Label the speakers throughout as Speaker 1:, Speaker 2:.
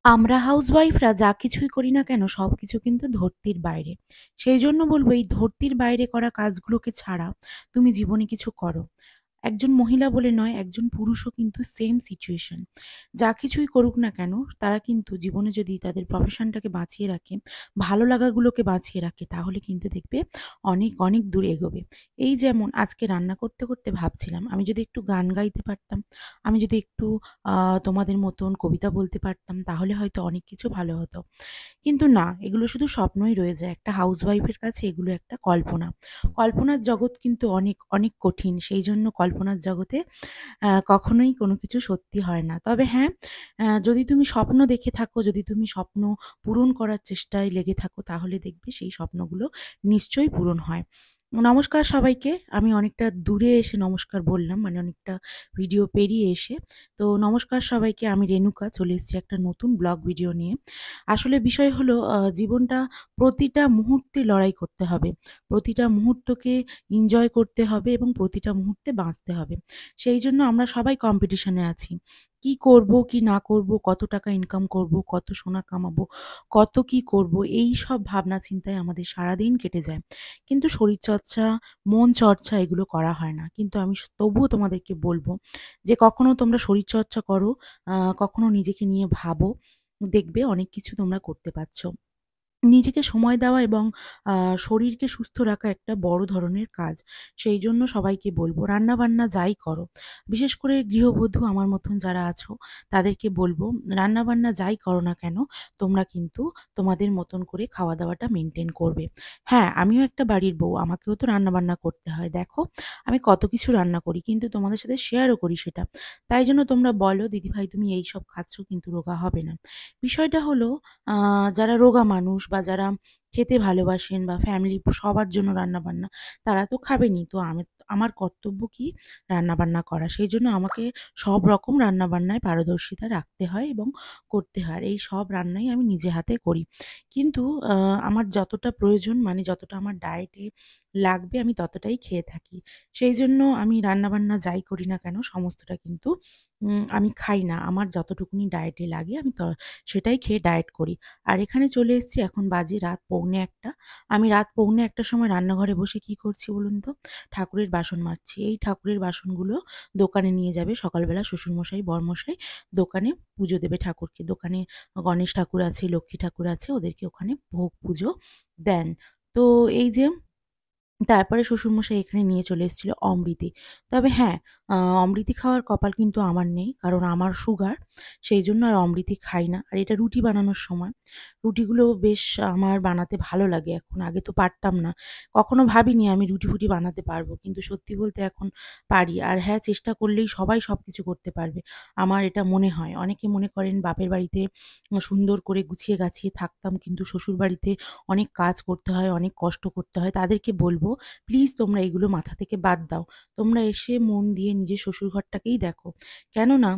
Speaker 1: আমরা হাউসওয়াইফরা যা কিছুই করি না কেন সবকিছু কিন্তু ধরতির বাইরে। সেইজন্য বলব এই ধরতির বাইরে করা কাজগুলোকে ছাড়া তুমি জীবনে কিছু করো। একজন মহিলা বলে নয়, একজন পুরুষও কিন্তু সেম সিচুয়েশন। যা কিছুই করুক না কেন, তারা কিন্তু জীবনে যদি তাদের প্রফেশনটাকে বাঁচিয়ে রাখে, ভালো লাগাগুলোকে বাঁচিয়ে রাখে, তাহলে কিন্তু দেখবে অনেক, অনেক দূর এগোবে। এই যেমন আজকে রান্না করতে, করতে ভাবছিলাম, আমি যদি একটু গান গাইতে পারতাম, আমি যদি একটু আ তোমাদের মতন কবিতা বলতে পারতাম, তাহলে হয়তো অনেক কিছু ভালো হতো। কিন্তু না, এগুলো শুধু স্বপ্নই রয়ে যায়। একটা হাউসওয়াইফের কাছে এগুলো একটা কল্পনা। কল্পনার জগৎ কিন্তু অনেক, অনেক কঠিন। সেইজন্য কল্পনার জগতে কখনোই কোনো কিছু সত্যি হয় না। তবে হ্যাঁ, যদি তুমি স্বপ্ন দেখে থাকো, যদি তুমি স্বপ্ন পূরণ করার চেষ্টায় লেগে থাকো, তাহলে দেখবে সেই স্বপ্নগুলো নিশ্চয়ই পূরণ হয়। নমস্কার সবাইকে। আমি অনেকটা দূরে এসে নমস্কার বললাম, মানে অনেকটা ভিডিও পেরিয়ে এসে। তো নমস্কার সবাইকে, আমি রেণুকা চলে এসেছি একটা নতুন ব্লগ ভিডিও নিয়ে। আসলে বিষয় হলো জীবনটা প্রতিটা মুহূর্তে লড়াই করতে হবে। প্রতিটা মুহূর্তকে এনজয় করতে হবে এবং প্রতিটা মুহূর্তে বাঁচতে হবে। সেইজন্য আমরা সবাই কম্পিটিশনে আছি। কি করব, কি না করব, কত টাকা ইনকাম করব, কত সোনা কামাবো, কত কি করব, এইসব ভাবনা চিন্তায় আমাদের সারাদিন কেটে যায়। কিন্তু শরীরচর্চা, মন চর্চা এগুলো করা হয় না। কিন্তু আমি তবুও তোমাদেরকে বলব যে কখনো তোমরা শরীরচর্চা করো, কখনো নিজেকে নিয়ে ভাবো। দেখবে অনেক কিছু তোমরা করতে পারছো। নিজেকে সময় দেওয়া এবং আ শরীরকে সুস্থ রাখা একটা বড় ধরনের কাজ। সেইজন্য সবাইকে বলব, রান্না-বান্না যাই করো, বিশেষ করে গৃহবধূ আমার মতন যারা আছো, তাদেরকে বলব, রান্না-বান্না যাই করো না কেন, তোমরা কিন্তু তোমাদের মতন করে খাওয়া-দাওয়াটা মেইনটেইন করবে। হ্যাঁ, আমিও একটা বাড়ির বউ, আমাকেও তো রান্না-বান্না করতে হয়। দেখো, আমি কত কিছু রান্না করি, কিন্তু তোমাদের সাথে শেয়ারও করি সেটা। তাই জন্য তোমরা বলো, "দিদিভাই তুমি এইসব খাচ্ছ কিন্তু রোগা হবে না।" বিষয়টা হলো আ যারা রোগা মানুষ বা যারা খেতে ভালোবাসেন বা ফ্যামিলি সবার জন্য রান্নাবান্না, তারা তো খাবেনই। তো আমার কর্তব্য কি? রান্নাবান্না করা। সেইজন্য আমাকে সব রকম রান্নাবান্নায় পারদর্শিতা রাখতে হয় এবং করতে হয়। আর এই সব রান্নাই আমি নিজে হাতে করি। কিন্তু আ আমার যতটা প্রয়োজন, মানে যতটা আমার ডায়েটে লাগবে, আমি ততটাই খেয়ে থাকি। সেইজন্য আমি রান্নাবান্না যাই করি না কেন সমস্তটা কিন্তু আমি খাই না। আমার যতটুকুনি ডায়েটে লাগে আমি সেটাই খেয়ে ডায়েট করি। আর এখানে চলে এসেছি, এখন বাজে রাত ১:৩০। আমি রাত ১:৩০ র সময় রান্নাঘরে বসে কি করছি বলুন তো? ঠাকুরের বাসন মাজছি। এই ঠাকুরের বাসনগুলো দোকানে নিয়ে যাবে সকালবেলা শ্বশুরমশাই, বরমশাই দোকানে পুজো দেবে ঠাকুরকে। দোকানে গণেশ ঠাকুর আছে, লক্ষ্মী ঠাকুর আছে, ওদেরকে ওখানে ভোগ পুজো দেন। তো এই যে তারপরে শ্বশুরমশাই এখানে নিয়ে চলে এসেছিল অমৃতি। তবে হ্যাঁ, আ অমৃতি খাওয়ার কপাল কিন্তু আমার নেই। কারণ আমার সুগার। সেইজন্য আর অমৃতি খাই না। আর এটা রুটি বানানোর সময়। রুটিগুলো বেশ আমার বানাতে ভালো লাগে এখন। আগে তো পারতাম না। কখনো ভাবিনি আমি রুটি-ফুটি বানাতে পারবো। কিন্তু সত্যি বলতে এখন পারি। আর হ্যাঁ, চেষ্টা করলেই সবাই সবকিছু করতে পারবে। আমার এটা মনে হয়। অনেকে মনে করেন বাপের বাড়িতে সুন্দর করে গুছিয়ে গাছিয়ে থাকতাম। কিন্তু শ্বশুরবাড়িতে অনেক কাজ করতে হয়, অনেক কষ্ট করতে হয়। তাদেরকে বলব, প্লিজ তোমরা এগুলো মাথা থেকে বাদ দাও। তোমরা এসে মন দিয়ে নিজের শ্বশুরঘরটাকেই দেখো। কেননা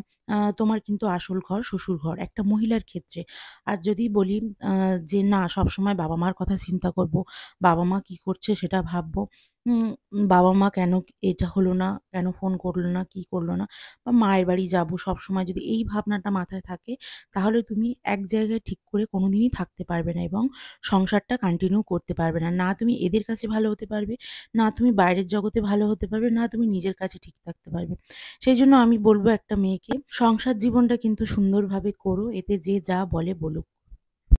Speaker 1: তোমার কিন্তু আসল ঘর শ্বশুরঘর, একটা মহিলার ক্ষেত্রে। আর যদি বলি আ যে না, সবসময় বাবা-মার কথা চিন্তা করব, বাবা-মা কি করছে সেটা ভাববো। উম বাবা-মা কেন এটা হলো না, কেন ফোন করল না, কি করল না, বা মায়ের বাড়ি যাবো সবসময় যদি এই ভাবনাটা মাথায় থাকে, তাহলে তুমি এক জায়গায় ঠিক করে কোনোদিনই থাকতে পারবে না এবং সংসারটা কন্টিনিউ করতে পারবে না। না তুমি এদের কাছে ভালো হতে পারবে, না তুমি বাইরের জগতে ভালো হতে পারবে, না তুমি নিজের কাছে ঠিক থাকতে পারবে। সেইজন্য আমি বলব একটা মেয়েকে, সংসার জীবনটা কিন্তু সুন্দরভাবে করো। এতে যে যা বলে বলুক।